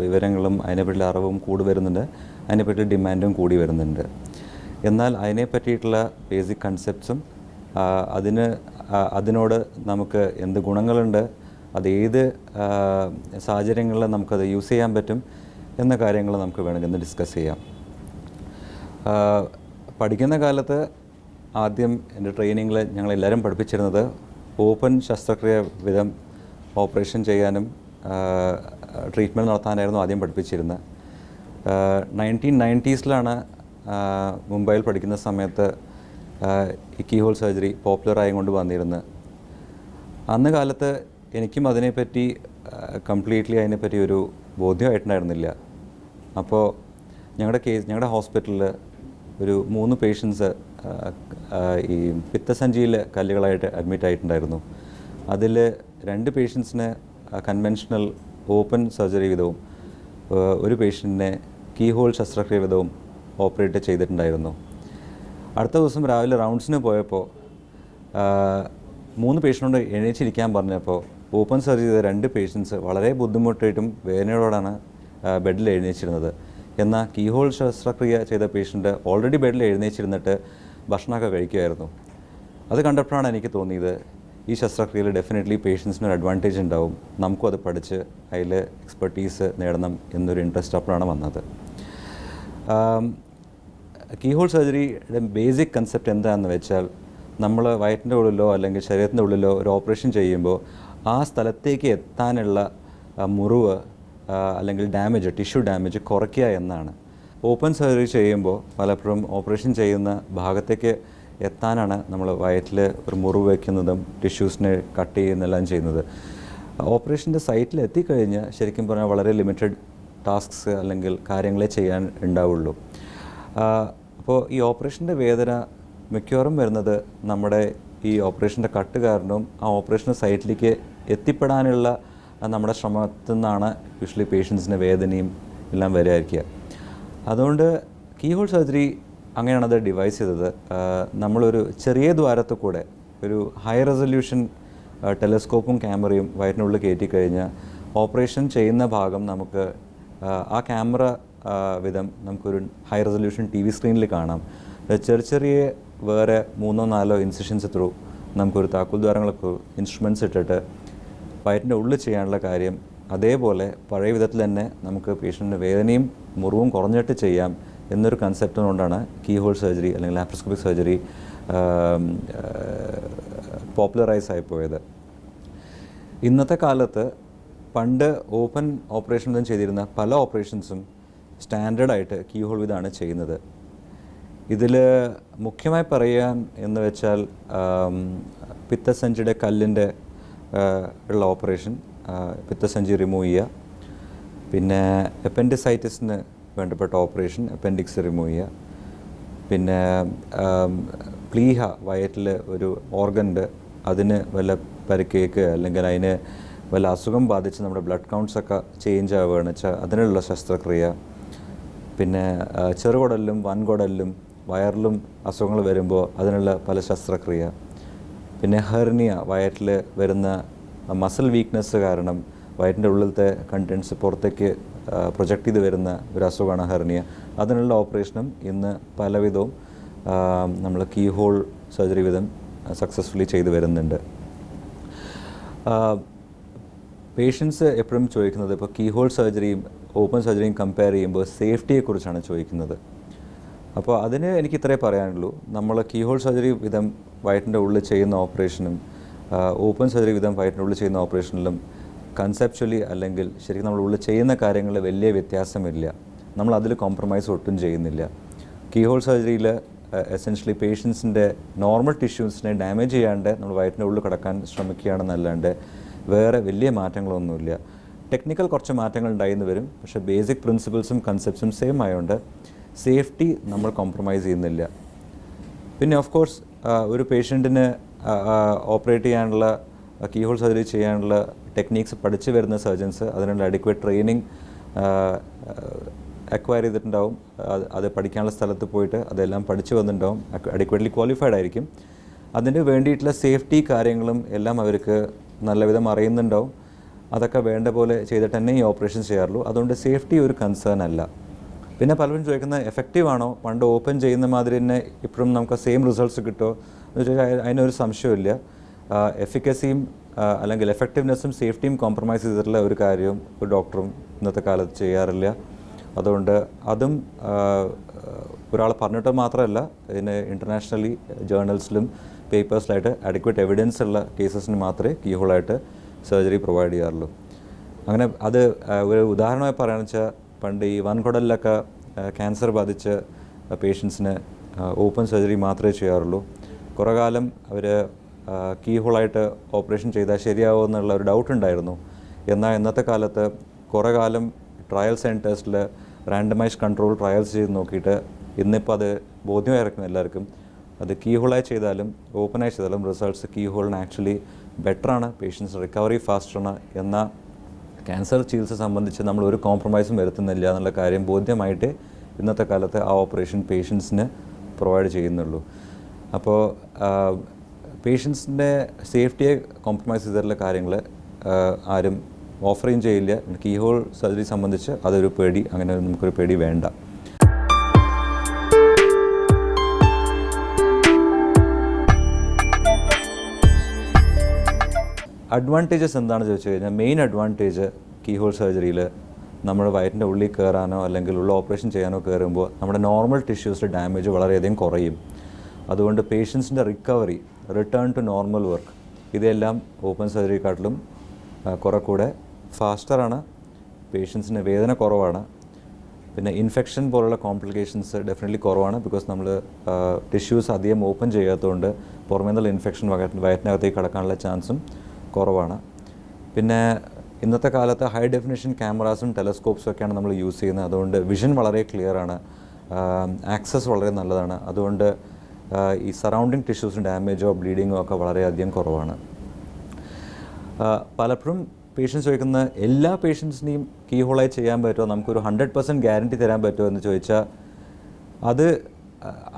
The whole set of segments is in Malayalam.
വിവരങ്ങളും അതിനെപ്പറ്റിയുള്ള അറിവും കൂടി വരുന്നുണ്ട്, അതിനെപ്പറ്റി ഡിമാൻഡും കൂടി വരുന്നുണ്ട്. എന്നാൽ അതിനെ പറ്റിയിട്ടുള്ള ബേസിക് കൺസെപ്റ്റ്സും അതിനോട് നമുക്ക് എന്ത് ഗുണങ്ങളുണ്ട്, അത് ഏത് സാഹചര്യങ്ങളിൽ നമുക്കത് യൂസ് ചെയ്യാൻ പറ്റും എന്ന കാര്യങ്ങൾ നമുക്ക് വേണമെങ്കിൽ ഇന്ന് ഡിസ്കസ് ചെയ്യാം. പഠിക്കുന്ന കാലത്ത് ആദ്യം എൻ്റെ ട്രെയിനിങ്ങിൽ ഞങ്ങളെല്ലാവരും പഠിപ്പിച്ചിരുന്നത് ഓപ്പൺ ശസ്ത്രക്രിയ വിധം ഓപ്പറേഷൻ ചെയ്യാനും ട്രീറ്റ്മെൻറ്റ് നടത്താനായിരുന്നു ആദ്യം പഠിപ്പിച്ചിരുന്നത്. 1990s മുംബൈയിൽ പഠിക്കുന്ന സമയത്ത് ഈ കീ ഹോൾ സർജറി പോപ്പുലറായി കൊണ്ട് വന്നിരുന്നത്. അന്ന് കാലത്ത് എനിക്കും അതിനെപ്പറ്റി കംപ്ലീറ്റ്ലി അതിനെപ്പറ്റി ഒരു ബോധ്യമായിട്ടുണ്ടായിരുന്നില്ല. അപ്പോൾ ഞങ്ങളുടെ ഹോസ്പിറ്റലിൽ ഒരു 3 പേഷ്യൻസ് ഈ പിത്തസഞ്ചിയിൽ കല്ലുകളായിട്ട് അഡ്മിറ്റ് ആയിട്ടുണ്ടായിരുന്നു. അതിൽ 2 പേഷ്യൻസിന് കൺവെൻഷണൽ ഓപ്പൺ സർജറി വിധവും ഒരു പേഷ്യൻറ്റിനെ കീ ഹോൾ ശസ്ത്രക്രിയ വിധവും ഓപ്പറേറ്റ് ചെയ്തിട്ടുണ്ടായിരുന്നു. അടുത്ത ദിവസം രാവിലെ റൗണ്ട്സിന് പോയപ്പോൾ 3 പേഷ്യൻ്റോട് എണീച്ചിരിക്കാൻ പറഞ്ഞപ്പോൾ ഓപ്പൺ സർജറി ചെയ്ത 2 പേഷ്യൻസ് വളരെ ബുദ്ധിമുട്ടായിട്ടും വേദനയോടാണ് ബെഡിൽ എഴുന്നേച്ചിരുന്നത്. എന്നാൽ കീ ഹോൾ ശസ്ത്രക്രിയ ചെയ്ത പേഷ്യൻ്റ് ഓൾറെഡി ബെഡിൽ എഴുന്നേച്ചിരുന്നിട്ട് ഭക്ഷണമൊക്കെ കഴിക്കുമായിരുന്നു. അത് കണ്ടപ്പോഴാണ് എനിക്ക് തോന്നിയത് ഈ ശസ്ത്രക്രിയയിൽ ഡെഫിനറ്റ്ലി പേഷ്യൻസിന് ഒരു അഡ്വാൻറ്റേജ് ഉണ്ടാവും, നമുക്കും അത് പഠിച്ച് അതിൽ എക്സ്പെർട്ടീസ് നേടണം എന്നൊരു ഇൻട്രസ്റ്റ് അപ്പോഴാണ് വന്നത്. കീ ഹോൾ സർജറിയുടെ ബേസിക് കൺസെപ്റ്റ് എന്താണെന്ന് വെച്ചാൽ, നമ്മൾ വയറ്റിൻ്റെ ഉള്ളിലോ അല്ലെങ്കിൽ ശരീരത്തിൻ്റെ ഉള്ളിലോ ഒരു ഓപ്പറേഷൻ ചെയ്യുമ്പോൾ ആ സ്ഥലത്തേക്ക് എത്താനുള്ള മുറിവ് അല്ലെങ്കിൽ ഡാമേജ്, ടിഷ്യൂ ഡാമേജ് കുറയ്ക്കുക എന്നാണ്. ഓപ്പൺ സർജറി ചെയ്യുമ്പോൾ പലപ്പോഴും ഓപ്പറേഷൻ ചെയ്യുന്ന ഭാഗത്തേക്ക് എത്താനാണ് നമ്മൾ വയറ്റിൽ ഒരു മുറിവ് വയ്ക്കുന്നതും ടിഷ്യൂസിനെ കട്ട് ചെയ്യുന്നെല്ലാം ചെയ്യുന്നത്. ഓപ്പറേഷൻ്റെ സൈറ്റിൽ എത്തിക്കഴിഞ്ഞ് ശരിക്കും പറഞ്ഞാൽ വളരെ ലിമിറ്റഡ് ടാസ്ക്സ് അല്ലെങ്കിൽ കാര്യങ്ങളെ ചെയ്യാൻ ഉണ്ടാവുള്ളൂ. അപ്പോൾ ഈ ഓപ്പറേഷൻ്റെ വേദന മിക്കവാറും വരുന്നത് നമ്മുടെ ഈ ഓപ്പറേഷൻ്റെ കട്ട് കാരണവും ആ ഓപ്പറേഷൻ സൈറ്റിലേക്ക് എത്തിപ്പെടാനുള്ള നമ്മുടെ ശ്രമത്തിൽ നിന്നാണ് യൂഷ്വലി പേഷ്യൻസിന് വേദനയും എല്ലാം വരായിരിക്കുക. അതുകൊണ്ട് കീ ഹോൾ സർജറി അങ്ങനെയാണ് അത് ഡിവൈസ് ചെയ്തത്. നമ്മളൊരു ചെറിയ ദ്വാരത്തിൽ കൂടെ ഒരു ഹൈ റെസൊല്യൂഷൻ ടെലസ്കോപ്പും ക്യാമറയും വയറ്റിനുള്ളിൽ കയറ്റിക്കഴിഞ്ഞാൽ ഓപ്പറേഷൻ ചെയ്യുന്ന ഭാഗം നമുക്ക് ആ ക്യാമറ വിധം നമുക്കൊരു ഹൈ റെസൊല്യൂഷൻ TV സ്ക്രീനിൽ കാണാം. ചെറിയ വേറെ 3-4 ഇൻസിഷൻസ് ത്രൂ നമുക്കൊരു താക്കോൽ ദ്വാരങ്ങളൊക്കെ ഇൻസ്ട്രുമെൻറ്റ്സ് ഇട്ടിട്ട് വയറ്റിൻ്റെ ഉള്ളിൽ ചെയ്യാനുള്ള കാര്യം അതേപോലെ പഴയ വിധത്തിൽ തന്നെ നമുക്ക് പേഷ്യൻറ്റിന് വേദനയും മുറിവും കുറഞ്ഞിട്ട് ചെയ്യാം എന്നൊരു കൺസെപ്റ്റ് കൊണ്ടാണ് കീ ഹോൾ സർജറി അല്ലെങ്കിൽ ലാപ്രോസ്കോപ്പിക് സർജറി പോപ്പുലറൈസ് ആയിപ്പോയത്. ഇന്നത്തെ കാലത്ത് പണ്ട് ഓപ്പൺ ഓപ്പറേഷൻ വിധം ചെയ്തിരുന്ന പല ഓപ്പറേഷൻസും സ്റ്റാൻഡേർഡായിട്ട് കീ ഹോൾ വിധമാണ് ചെയ്യുന്നത്. ഇതിൽ മുഖ്യമായി പറയാൻ എന്ന് വെച്ചാൽ പിത്തസഞ്ചിയുടെ കല്ലിൻ്റെ ഉള്ള ഓപ്പറേഷൻ, പിത്തസഞ്ചി റിമൂവ് ചെയ്യുക, പിന്നെ അപ്പൻഡിസൈറ്റിസിന് വേണ്ടപ്പെട്ട ഓപ്പറേഷൻ അപ്പൻഡിക്സ് റിമൂവ് ചെയ്യുക, പിന്നെ പ്ലീഹ വയറ്റിൽ ഒരു ഓർഗനുണ്ട്, അതിന് വല്ല പരിക്കേക്ക് അല്ലെങ്കിൽ അതിന് വല്ല അസുഖം ബാധിച്ച് നമ്മുടെ ബ്ലഡ് കൗണ്ട്സൊക്കെ ചേഞ്ച് ആവുകയാണെന്ന് വെച്ചാൽ അതിനുള്ള ശസ്ത്രക്രിയ, പിന്നെ ചെറുകുടലിലും വൻകുടലിലും വയറിലും അസുഖങ്ങൾ വരുമ്പോൾ അതിനുള്ള പല ശസ്ത്രക്രിയ, പിന്നെ ഹെർണിയ വയറ്റിൽ വരുന്ന മസിൽ വീക്ക്നെസ് കാരണം വയറ്റിൻ്റെ ഉള്ളിലത്തെ കണ്ടൻസ് പുറത്തേക്ക് പ്രൊജക്റ്റ് ചെയ്ത് വരുന്ന ഒരു അസുഖമാണ് ഹെർണിയ. അതിനുള്ള ഓപ്പറേഷനും ഇന്ന് പലവിധവും നമ്മൾ കീ ഹോൾ സർജറി വിധം സക്സസ്ഫുള്ളി ചെയ്തു വരുന്നുണ്ട്. പേഷ്യൻസ് എപ്പോഴും ചോദിക്കുന്നത് ഇപ്പോൾ കീ ഹോൾ സർജറിയും ഓപ്പൺ സർജറിയും കമ്പയർ ചെയ്യുമ്പോൾ സേഫ്റ്റിയെക്കുറിച്ചാണ് ചോദിക്കുന്നത്. അപ്പോൾ അതിന് എനിക്ക് ഇത്രേ പറയാനുള്ളൂ. നമ്മൾ കീ ഹോൾ സർജറി വിധം വയറ്റിൻ്റെ ഉള്ളിൽ ചെയ്യുന്ന ഓപ്പറേഷനും ഓപ്പൺ സർജറി വിധം വയറ്റിൻ്റെ ഉള്ളിൽ ചെയ്യുന്ന ഓപ്പറേഷനിലും കൺസെപ്ച്വലി അല്ലെങ്കിൽ ശരിക്കും നമ്മൾ ഉള്ളിൽ ചെയ്യുന്ന കാര്യങ്ങളിൽ വലിയ വ്യത്യാസമില്ല. നമ്മൾ അതിൽ കോംപ്രമൈസ് ഒട്ടും ചെയ്യുന്നില്ല. കീ ഹോൾ സർജറിയിൽ എസെൻഷ്യലി പേഷ്യൻസിൻ്റെ നോർമൽ ടിഷ്യൂസിനെ ഡാമേജ് ചെയ്യാണ്ട് നമ്മൾ വയറ്റിൻ്റെ ഉള്ളിൽ കിടക്കാൻ ശ്രമിക്കുകയാണെന്നല്ലാണ്ട് വേറെ വലിയ മാറ്റങ്ങളൊന്നുമില്ല. ടെക്നിക്കൽ കുറച്ച് മാറ്റങ്ങൾ ഉണ്ടായിന്ന് വരും, പക്ഷേ ബേസിക് പ്രിൻസിപ്പിൾസും കൺസെപ്റ്റ്സും സെയിം ആയതുകൊണ്ട് സേഫ്റ്റി നമ്മൾ കോംപ്രമൈസ് ചെയ്യുന്നില്ല. പിന്നെ ഓഫ് കോഴ്സ് ഒരു പേഷ്യൻറ്റിന് ഓപ്പറേറ്റ് ചെയ്യാനുള്ള കീ ഹോൾ സർജറി ചെയ്യാനുള്ള ടെക്നീക്സ് പഠിച്ചു വരുന്ന സർജൻസ് അതിനുള്ള അഡിക്വേറ്റ് ട്രെയിനിങ് അക്വയർ ചെയ്തിട്ടുണ്ടാവും. അത് പഠിക്കാനുള്ള സ്ഥലത്ത് പോയിട്ട് അതെല്ലാം പഠിച്ചു വന്നിട്ടുണ്ടാവും, അഡിക്വേറ്റ്ലി ക്വാളിഫൈഡ് ആയിരിക്കും. അതിന് വേണ്ടിയിട്ടുള്ള സേഫ്റ്റി കാര്യങ്ങളും എല്ലാം അവർക്ക് നല്ലവിധം അറിയുന്നുണ്ടാവും. അതൊക്കെ വേണ്ട പോലെ ചെയ്തിട്ട് തന്നെ ഈ ഓപ്പറേഷൻ ചെയ്യാറുള്ളൂ. അതുകൊണ്ട് സേഫ്റ്റി ഒരു കൺസേൺ അല്ല. പിന്നെ പലരും ചോദിക്കുന്നത് എഫക്റ്റീവ് ആണോ, പണ്ട് ഓപ്പൺ ചെയ്യുന്ന മാതിരി തന്നെ ഇപ്പോഴും നമുക്ക് സെയിം റിസൾട്ട്സ് കിട്ടുമോ എന്ന് ചോദിച്ചാൽ അതിനൊരു സംശയമില്ല. എഫിക്കസിയും അല്ലെങ്കിൽ എഫക്റ്റീവ്നെസ്സും സേഫ്റ്റിയും കോംപ്രമൈസ് ചെയ്തിട്ടുള്ള ഒരു കാര്യവും ഒരു ഡോക്ടറും ഇന്നത്തെ കാലത്ത് ചെയ്യാറില്ല. അതുകൊണ്ട് അതും ഒരാൾ പറഞ്ഞിട്ട് മാത്രമല്ല, ഇതിന് ഇൻ്റർനാഷണലി ജേർണൽസിലും പേപ്പേഴ്സിലായിട്ട് അഡിക്വേറ്റ് എവിഡൻസ് ഉള്ള കേസസിന് മാത്രമേ കീഹോളായിട്ട് സർജറി പ്രൊവൈഡ് ചെയ്യാറുള്ളൂ. അങ്ങനെ അത് ഒരു ഉദാഹരണമായി പറയുകയാണെന്ന് വെച്ചാൽ, പണ്ട് ഈ വൻകുടലിലൊക്കെ ക്യാൻസർ ബാധിച്ച പേഷ്യൻസിന് ഓപ്പൺ സർജറി മാത്രമേ ചെയ്യാറുള്ളൂ. കുറേ കാലം അവർ കീഹോളായിട്ട് ഓപ്പറേഷൻ ചെയ്താൽ ശരിയാവുമോ എന്നുള്ള ഒരു ഡൗട്ട് ഉണ്ടായിരുന്നു. എന്നാൽ ഇന്നത്തെ കാലത്ത് കുറേ കാലം ട്രയൽ സെൻറ്റേഴ്സിൽ റാൻഡമൈസ് കൺട്രോൾ ട്രയൽസ് ചെയ്ത് നോക്കിയിട്ട് ഇന്നിപ്പോൾ അത് ബോധ്യമായിരിക്കും എല്ലാവർക്കും. അത് കീഹോളായി ചെയ്താലും ഓപ്പണായി ചെയ്താലും റിസൾട്ട്സ് കീഹോളിന് ആക്ച്വലി ബെറ്ററാണ്, പേഷ്യൻസ് റിക്കവറി ഫാസ്റ്ററാണ്. എന്നാൽ ക്യാൻസർ ചികിത്സ സംബന്ധിച്ച് നമ്മൾ ഒരു കോംപ്രമൈസും വരുത്തുന്നില്ല എന്നുള്ള കാര്യം ബോധ്യമായിട്ട് ഇന്നത്തെ കാലത്ത് ആ ഓപ്പറേഷൻ പേഷ്യൻസിന് പ്രൊവൈഡ് ചെയ്യുന്നുള്ളൂ. അപ്പോൾ പേഷ്യൻസിൻ്റെ സേഫ്റ്റിയെ കോംപ്രമൈസ് ചെയ്തിട്ടുള്ള കാര്യങ്ങൾ ആരും ഓഫറും ചെയ്യില്ല. കീഹോൾ സർജറി സംബന്ധിച്ച് അതൊരു പേടി, അങ്ങനെ നമുക്കൊരു പേടി വേണ്ട. അഡ്വാൻറ്റേജസ് എന്താണെന്ന് ചോദിച്ചു കഴിഞ്ഞാൽ, മെയിൻ അഡ്വാൻറ്റേജ് കീഹോൾ സർജറിയിൽ നമ്മുടെ വയറ്റിൻ്റെ ഉള്ളിൽ കയറാനോ അല്ലെങ്കിൽ ഉള്ള ഓപ്പറേഷൻ ചെയ്യാനോ കയറുമ്പോൾ നമ്മുടെ നോർമൽ ടിഷ്യൂസിൻ്റെ ഡാമേജ് വളരെയധികം കുറയും. അതുകൊണ്ട് പേഷ്യൻസിൻ്റെ recovery, return to normal work, ഇതെല്ലാം ഓപ്പൺ സർജറിക്കാട്ടിലും കുറെ കൂടെ ഫാസ്റ്ററാണ്. പേഷ്യൻസിന് വേദന കുറവാണ്. പിന്നെ ഇൻഫെക്ഷൻ പോലുള്ള കോംപ്ലിക്കേഷൻസ് ഡെഫിനറ്റ്ലി കുറവാണ്. ബിക്കോസ് നമ്മൾ ടിഷ്യൂസ് അധികം ഓപ്പൺ ചെയ്യാത്തതുകൊണ്ട് പുറമേ നിന്നുള്ള ഇൻഫെക്ഷൻ വയറ്റിനകത്തേക്ക് കടക്കാനുള്ള ചാൻസും കുറവാണ്. പിന്നെ ഇന്നത്തെ കാലത്ത് ഹൈ ഡെഫിനിഷൻ ക്യാമറാസും ടെലസ്കോപ്സും ഒക്കെയാണ് നമ്മൾ യൂസ് ചെയ്യുന്നത്. അതുകൊണ്ട് വിഷൻ വളരെ ക്ലിയറാണ്, ആക്സസ് വളരെ നല്ലതാണ്. അതുകൊണ്ട് ഈ സറൗണ്ടിങ് ടിഷ്യൂസിന് ഡാമേജോ ബ്ലീഡിങ്ങോ ഒക്കെ വളരെയധികം കുറവാണ്. പലപ്പോഴും പേഷ്യൻസ് ചോദിക്കുന്ന എല്ലാ പേഷ്യൻസിനെയും കീഹോളായി ചെയ്യാൻ പറ്റുമോ, നമുക്കൊരു 100% ഗ്യാരണ്ടി തരാൻ പറ്റുമോ എന്ന് ചോദിച്ചാൽ അത്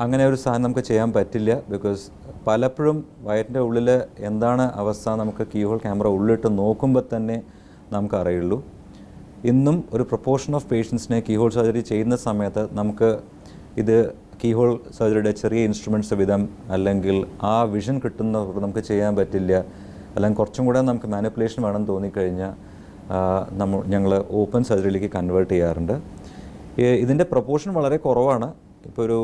അങ്ങനെ ഒരു സാധനം നമുക്ക് ചെയ്യാൻ പറ്റില്ല. ബിക്കോസ് പലപ്പോഴും വയറ്റിൻ്റെ ഉള്ളിൽ എന്താണ് അവസ്ഥ നമുക്ക് കീഹോൾ ക്യാമറ ഉള്ളിട്ട് നോക്കുമ്പോൾ തന്നെ നമുക്കറിയുള്ളൂ. ഇന്നും ഒരു പ്രൊപ്പോർഷൻ ഓഫ് പേഷ്യൻസിനെ കീഹോൾ സർജറി ചെയ്യുന്ന സമയത്ത് നമുക്ക് ഇത് കീഹോൾ സർജറിയുടെ ചെറിയ ഇൻസ്ട്രുമെൻറ്റ്സ് വിധം അല്ലെങ്കിൽ ആ വിഷൻ കിട്ടുന്നവർക്ക് നമുക്ക് ചെയ്യാൻ പറ്റില്ല, അല്ലെങ്കിൽ കുറച്ചും കൂടെ നമുക്ക് മാനിപ്പുലേഷൻ വേണമെന്ന് തോന്നിക്കഴിഞ്ഞാൽ ഞങ്ങൾ ഓപ്പൺ സർജറിയിലേക്ക് കൺവേർട്ട് ചെയ്യാറുണ്ട്. ഇതിൻ്റെ പ്രൊപ്പോർഷൻ വളരെ കുറവാണ്. ഇപ്പോൾ ഒരു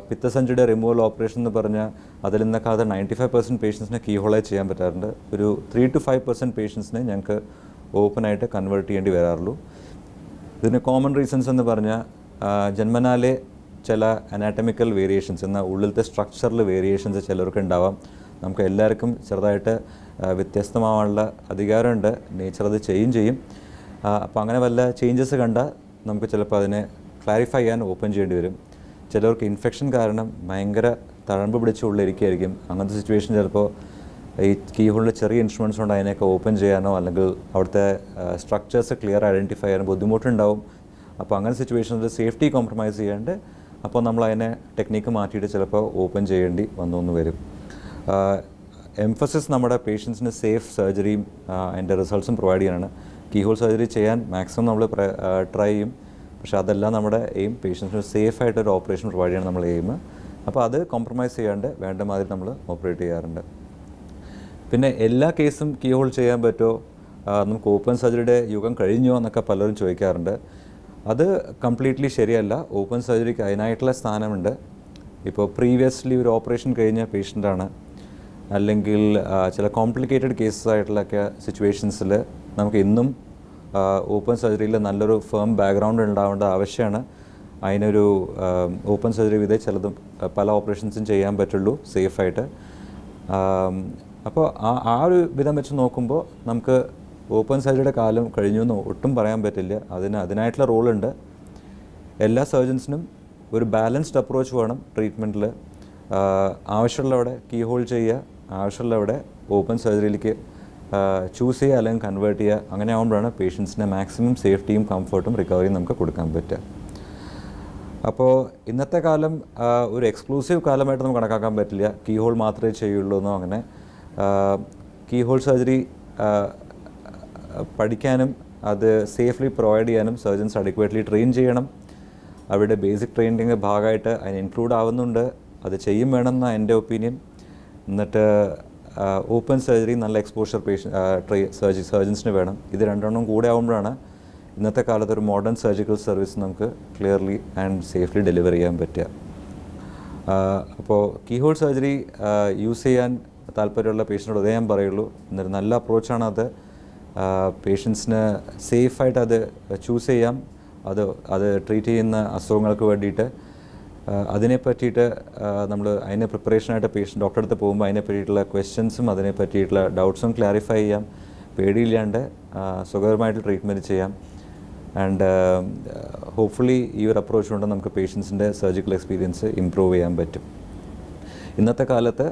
പിത്തസഞ്ചിയുടെ റിമൂവൽ ഓപ്പറേഷൻ എന്ന് പറഞ്ഞാൽ അതിൽ നിന്നൊക്കെ 95% പേഷ്യൻസിനെ കീഹോളായി ചെയ്യാൻ പറ്റാറുണ്ട്. ഒരു 3 to 5% പേഷ്യൻസിനെ ഞങ്ങൾക്ക് ഓപ്പണായിട്ട് കൺവേർട്ട് ചെയ്യേണ്ടി വരാറുള്ളൂ. ഇതിന് കോമൺ റീസൺസ് എന്ന് പറഞ്ഞാൽ ജന്മനാലെ ചില അനാറ്റമിക്കൽ വേരിയേഷൻസ്, എന്നാൽ ഉള്ളിലത്തെ സ്ട്രക്ചറിൽ വേരിയേഷൻസ് ചിലർക്ക് ഉണ്ടാവാം. നമുക്ക് എല്ലാവർക്കും ചെറുതായിട്ട് വ്യത്യസ്തമാവാനുള്ള അധികാരമുണ്ട്, നേച്ചർ അത് ചെയ്യും. അപ്പോൾ അങ്ങനെ വല്ല ചേഞ്ചസ് കണ്ടാൽ നമുക്ക് ചിലപ്പോൾ അതിനെ ക്ലാരിഫൈ ചെയ്യാൻ ഓപ്പൺ ചെയ്യേണ്ടി വരും. ചിലർക്ക് ഇൻഫെക്ഷൻ കാരണം ഭയങ്കര തഴമ്പ് പിടിച്ച് ഉള്ളിരിക്കുകയായിരിക്കും. അങ്ങനത്തെ സിറ്റുവേഷൻ ചിലപ്പോൾ ഈ കീഹോളിൽ ചെറിയ ഇൻസ്ട്രുമെൻറ്റ്സ് കൊണ്ട് അതിനെയൊക്കെ ഓപ്പൺ ചെയ്യാനോ അല്ലെങ്കിൽ അവിടുത്തെ സ്ട്രക്ചേഴ്സ് ക്ലിയർ ഐഡൻറ്റിഫൈ ചെയ്യാനോ ബുദ്ധിമുട്ടുണ്ടാവും. അപ്പോൾ അങ്ങനെ സിറ്റുവേഷനിൽ സേഫ്റ്റി കോംപ്രമൈസ് ചെയ്യാണ്ട് അപ്പോൾ നമ്മൾ അതിനെ ടെക്നിക്ക് മാറ്റിയിട്ട് ചിലപ്പോൾ ഓപ്പൺ ചെയ്യേണ്ടി വന്നു വരും. എംഫസിസ് നമ്മുടെ പേഷ്യൻസിന് സേഫ് സർജറിയും അതിൻ്റെ റിസൾട്ട്സും പ്രൊവൈഡ് ചെയ്യാനാണ്. കീഹോൾ സർജറി ചെയ്യാൻ മാക്സിമം നമ്മൾ ട്രൈ ചെയ്യും. പക്ഷേ അതെല്ലാം നമ്മുടെ എയിം പേഷ്യൻസിന് സേഫായിട്ടൊരു ഓപ്പറേഷൻ പ്രൊവൈഡ് ചെയ്യണം നമ്മൾ എയിം. അപ്പോൾ അത് കോംപ്രമൈസ് ചെയ്യാണ്ട് വേണ്ട മാതിരി നമ്മൾ ഓപ്പറേറ്റ് ചെയ്യാറുണ്ട്. പിന്നെ എല്ലാ കേസും കീഹോൾ ചെയ്യാൻ പറ്റുമോ, നമുക്ക് ഓപ്പൺ സർജറിയുടെ യുഗം കഴിഞ്ഞോ എന്നൊക്കെ പലരും ചോദിക്കാറുണ്ട്. അത് കംപ്ലീറ്റ്ലി ശരിയല്ല. ഓപ്പൺ സർജറിക്ക് അതിനായിട്ടുള്ള സ്ഥാനമുണ്ട്. ഇപ്പോൾ പ്രീവിയസ്ലി ഒരു ഓപ്പറേഷൻ കഴിഞ്ഞ പേഷ്യൻ്റാണ്, അല്ലെങ്കിൽ ചില കോംപ്ലിക്കേറ്റഡ് കേസസ് ആയിട്ടുള്ളൊക്കെ സിറ്റുവേഷൻസിൽ നമുക്ക് ഇന്നും ഓപ്പൺ സർജറിയിൽ നല്ലൊരു ഫേം ബാക്ക്ഗ്രൗണ്ട് ഉണ്ടാവേണ്ട ആവശ്യമാണ്. അതിനൊരു ഓപ്പൺ സർജറി വിധേ ചിലതും പല ഓപ്പറേഷൻസും ചെയ്യാൻ പറ്റുള്ളൂ സേഫായിട്ട്. അപ്പോൾ ആ ഒരു വിധം വെച്ച് നോക്കുമ്പോൾ നമുക്ക് ഓപ്പൺ സർജറിയുടെ കാലം കഴിഞ്ഞു എന്ന് ഒട്ടും പറയാൻ പറ്റില്ല. അതിനായിട്ടുള്ള റോളുണ്ട്. എല്ലാ സർജൻസിനും ഒരു ബാലൻസ്ഡ് അപ്രോച്ച് വേണം ട്രീറ്റ്മെൻറ്റിൽ. ആവശ്യമുള്ളവിടെ കീഹോൾ ചെയ്യുക, ആവശ്യമുള്ളവിടെ ഓപ്പൺ സർജറിയിലേക്ക് ചൂസ് ചെയ്യുക അല്ലെങ്കിൽ കൺവേർട്ട് ചെയ്യുക. അങ്ങനെ ആകുമ്പോഴാണ് പേഷ്യൻസിന് മാക്സിമം സേഫ്റ്റിയും കംഫർട്ടും റിക്കവറിയും നമുക്ക് കൊടുക്കാൻ പറ്റുക. അപ്പോൾ ഇന്നത്തെ കാലം ഒരു എക്സ്ക്ലൂസീവ് കാലമായിട്ട് നമുക്ക് കണക്കാക്കാൻ പറ്റില്ല. കീഹോൾ മാത്രമേ ചെയ്യുള്ളൂ എന്നോ അങ്ങനെ. കീഹോൾ സർജറി പഠിക്കാനും അത് സേഫ്ലി പ്രൊവൈഡ് ചെയ്യാനും സർജൻസ് അഡിക്വേറ്റ്ലി ട്രെയിൻ ചെയ്യണം. അവരുടെ ബേസിക് ട്രെയിനിങ് ഭാഗമായിട്ട് അതിന് ഇൻക്ലൂഡ് ആവുന്നുണ്ട്, അത് ചെയ്യും വേണമെന്നാണ് എൻ്റെ ഒപ്പീനിയൻ. എന്നിട്ട് ഓപ്പൺ സർജറി നല്ല എക്സ്പോഷർ സർജൻസിന് വേണം. ഇത് രണ്ടെണ്ണം കൂടെ ആകുമ്പോഴാണ് ഇന്നത്തെ കാലത്ത് ഒരു മോഡേൺ സർജിക്കൽ സർവീസ് നമുക്ക് ക്ലിയർലി ആൻഡ് സേഫ്ലി ഡെലിവർ ചെയ്യാൻ പറ്റുക. അപ്പോൾ കീഹോൾ സർജറി യൂസ് ചെയ്യാൻ താല്പര്യമുള്ള പേഷ്യൻറ്റിനോട് അതേ ഞാൻ പറയുള്ളൂ. എന്നൊരു നല്ല അപ്രോച്ചാണ് അത്. പേഷ്യൻസിന് സേഫായിട്ട് അത് ചൂസ് ചെയ്യാം. അത് ട്രീറ്റ് ചെയ്യുന്ന അസുഖങ്ങൾക്ക് വേണ്ടിയിട്ട് അതിനെ പറ്റിയിട്ട് നമ്മൾ അതിനെ പ്രിപ്പറേഷനായിട്ട് ഡോക്ടറെ അടുത്ത് പോകുമ്പോൾ അതിനെ പറ്റിയിട്ടുള്ള ക്വസ്റ്റ്യൻസും അതിനെ പറ്റിയിട്ടുള്ള ഡൗട്ട്സും ക്ലാരിഫൈ ചെയ്യാം. പേടിയില്ലാണ്ട് സുഖകരമായിട്ട് ട്രീറ്റ്മെൻറ്റ് ചെയ്യാം. ആൻഡ് ഹോപ്പ്ഫുള്ളി ഈ ഒരു അപ്രോച്ച് കൊണ്ട് നമുക്ക് പേഷ്യൻസിൻ്റെ സർജിക്കൽ എക്സ്പീരിയൻസ് ഇമ്പ്രൂവ് ചെയ്യാൻ പറ്റും. ഇന്നത്തെ കാലത്ത്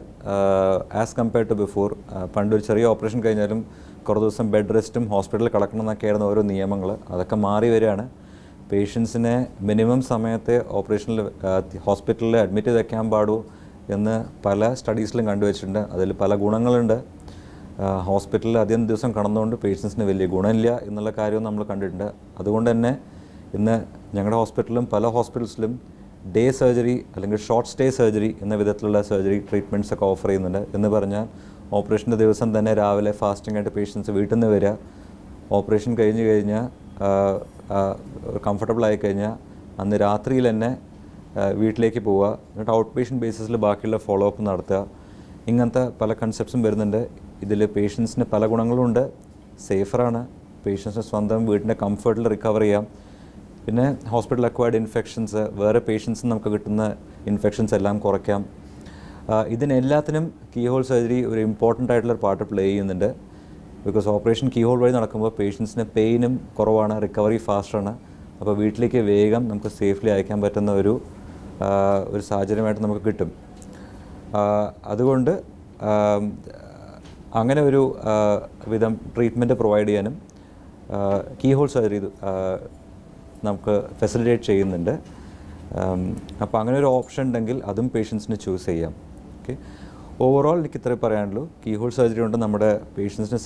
ആസ് കമ്പയർഡ് ടു ബിഫോർ, പണ്ടൊരു ചെറിയ ഓപ്പറേഷൻ കഴിഞ്ഞാലും കുറേ ദിവസം ബെഡ് റെസ്റ്റും ഹോസ്പിറ്റലിൽ കിടക്കണം എന്നൊക്കെയായിരുന്നു ഓരോ നിയമങ്ങൾ. അതൊക്കെ മാറി വരികയാണ്. പേഷ്യൻസിനെ മിനിമം സമയത്തെ ഓപ്പറേഷനിൽ ഹോസ്പിറ്റലിൽ അഡ്മിറ്റ് ചെയ്ത് വയ്ക്കാൻ പാടൂ എന്ന് പല സ്റ്റഡീസിലും കണ്ടുവച്ചിട്ടുണ്ട്. അതിൽ പല ഗുണങ്ങളുണ്ട്. ഹോസ്പിറ്റലിൽ അധികം ദിവസം കിടന്നുകൊണ്ട് പേഷ്യൻസിന് വലിയ ഗുണമില്ല എന്നുള്ള കാര്യവും നമ്മൾ കണ്ടിട്ടുണ്ട്. അതുകൊണ്ട് തന്നെ ഇന്ന് ഞങ്ങളുടെ ഹോസ്പിറ്റലിലും പല ഹോസ്പിറ്റൽസിലും ഡേ സർജറി അല്ലെങ്കിൽ ഷോർട്ട് സ്റ്റേ സർജറി എന്ന വിധത്തിലുള്ള സർജറി ട്രീറ്റ്മെൻറ്റ്സ് ഒക്കെ ഓഫർ ചെയ്യുന്നുണ്ട്. എന്ന് പറഞ്ഞാൽ ഓപ്പറേഷൻ്റെ ദിവസം തന്നെ രാവിലെ ഫാസ്റ്റിംഗ് ആയിട്ട് പേഷ്യൻസ് വീട്ടിൽ നിന്ന് വരിക, ഓപ്പറേഷൻ കഴിഞ്ഞ് കഴിഞ്ഞാൽ കംഫർട്ടബിൾ ആയി കഴിഞ്ഞാൽ അന്ന് രാത്രിയിൽ തന്നെ വീട്ടിലേക്ക് പോവുക, എന്നിട്ട് ഔട്ട് പേഷ്യൻ്റ് ബേസിസിൽ ബാക്കിയുള്ള ഫോളോ അപ്പ് നടത്തുക. ഇങ്ങനത്തെ പല കൺസെപ്റ്റ്സും വരുന്നുണ്ട്. ഇതിൽ പേഷ്യൻസിന് പല ഗുണങ്ങളുണ്ട്. സേഫറാണ്, പേഷ്യൻസിന് സ്വന്തം വീടിൻ്റെ കംഫർട്ടിൽ റിക്കവർ ചെയ്യാം. പിന്നെ ഹോസ്പിറ്റൽ അക്വയർഡ് ഇൻഫെക്ഷൻസ്, വേറെ പേഷ്യൻസിന് നമുക്ക് കിട്ടുന്ന ഇൻഫെക്ഷൻസ് എല്ലാം കുറയ്ക്കാം. ഇതിനെല്ലാത്തിനും കീഹോൾ സർജറി ഒരു ഇമ്പോർട്ടൻ്റ് ആയിട്ടുള്ളൊരു പാർട്ട് പ്ലേ ചെയ്യുന്നുണ്ട്. ബിക്കോസ് ഓപ്പറേഷൻ കീഹോൾ വഴി നടക്കുമ്പോൾ പേഷ്യൻസിന് പെയിനും കുറവാണ്, റിക്കവറി ഫാസ്റ്റാണ്. അപ്പോൾ വീട്ടിലേക്ക് വേഗം നമുക്ക് സേഫ്ലി അയക്കാൻ പറ്റുന്ന ഒരു സാഹചര്യമായിട്ട് നമുക്ക് കിട്ടും. അതുകൊണ്ട് അങ്ങനെ ഒരു വിധം ട്രീറ്റ്മെൻറ്റ് പ്രൊവൈഡ് ചെയ്യാനും കീഹോൾ സർജറി നമുക്ക് ഫെസിലിറ്റേറ്റ് ചെയ്യുന്നുണ്ട്. അപ്പോൾ അങ്ങനെ ഒരു ഓപ്ഷൻ ഉണ്ടെങ്കിൽ അതും പേഷ്യൻസിന് ചൂസ് ചെയ്യാം. ഓക്കെ, ഓവറോൾ എനിക്ക് ഇത്രേ പറയാനുള്ളൂ. കീഹോൾ സർജറി കൊണ്ട് നമ്മുടെ പേഷ്യൻസിന്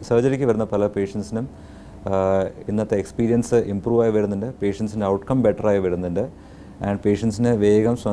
സർജറിക്ക് വരുന്ന പല പേഷ്യൻസിനും ഇന്നത്തെ എക്സ്പീരിയൻസ് ഇമ്പ്രൂവ് ആയി വരുന്നുണ്ട്. പേഷ്യൻസിൻ്റെ ഔട്ട്കം ബെറ്ററായി വരുന്നുണ്ട്. ആൻഡ് പേഷ്യൻസിന് വേഗം